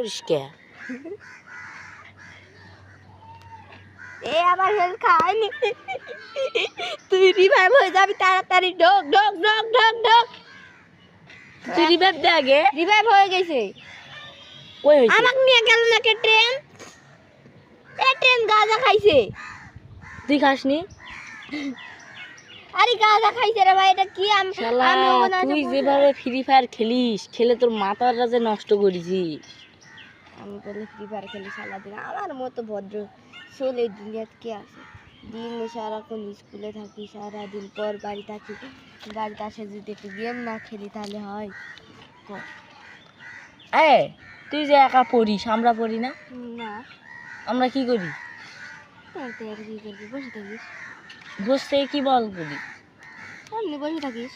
করিস কে? এ আমার হেল খায়নি। তুই রিভাইভ হয়ে যাবি তাড়াতাড়ি, ঢোক ঢোক ঢোক ঢোক ঢোক। তুই রিভাইভ দে আগে। রিভাইভ হয়ে গেছে। কই হইছে? আমাকে নিয়ে গেল নাকি ট্রেন? এ ট্রেন গাঁজা খাইছে। তুই খাসনি? আরে গাঁজা খাইছে রে ভাই, এটা কি? শালা তুই যেভাবে ফ্রি ফায়ার খেলিস, খেলে তোর মাথাটা যে নষ্ট করেছিস। আমি বলে ফ্রি ফায়ার খেলি সারাদিন, আমার মতো ভদ্র সোল এই দুনিয়াতে কে আছে? দিন সারাক্ষণ স্কুলে থাকি, সারাদিন পর বাড়ি থাকি, বাড়িতে আসে যদি একটু গেম না খেলি তাহলে হয়? এ তুই যে একা পড়িস, আমরা পড়ি না? না। আমরা কি করি? তুই আর কি করবি? বসে থাকিস। বসে কি বল করি? এমনি বসে থাকিস।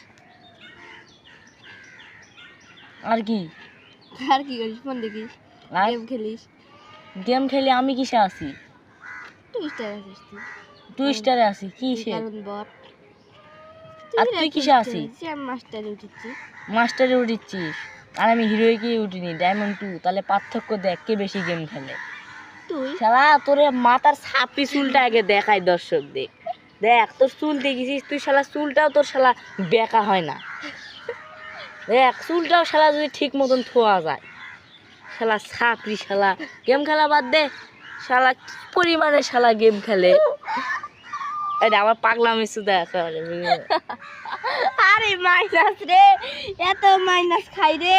আর কি? আর কি করিস? ফোন দেখিস, আর গেম খেলিস। গেম খেলে আমি কিসে আছি? তুই স্টার আছিস তুই। তুই স্টারে আছি কিসে? কারণ বট। আর তুই কিসে আছি? আমি মাস্টারে উঠেছি। মাস্টারে উঠিচ্ছিস আর আমি হিরোয় কি উঠিনি, ডায়মন্ড 2। তাহলে পার্থক্য দেখ কে বেশি গেম খেলে। তুই শালা তোর মাথার ছাপি চুলটা আগে দেখাই দর্শক দেখ। দেখ তোর চুল দেখেছিস তুই, শালা চুলটাও তোর শালা বেঁকা হয় না। দেখ চুলটাও শালা যদি ঠিক মতন থোয়া যায়। শালা ছাপড়ি, শালা গেম খেলা বাদ দে। শালা কি পরিমাণে শালা গেম খেলে। এটা আমার পাগলামি সুদা একেবারে। আরে মাইনাস রে, এত মাইনাস খাই রে।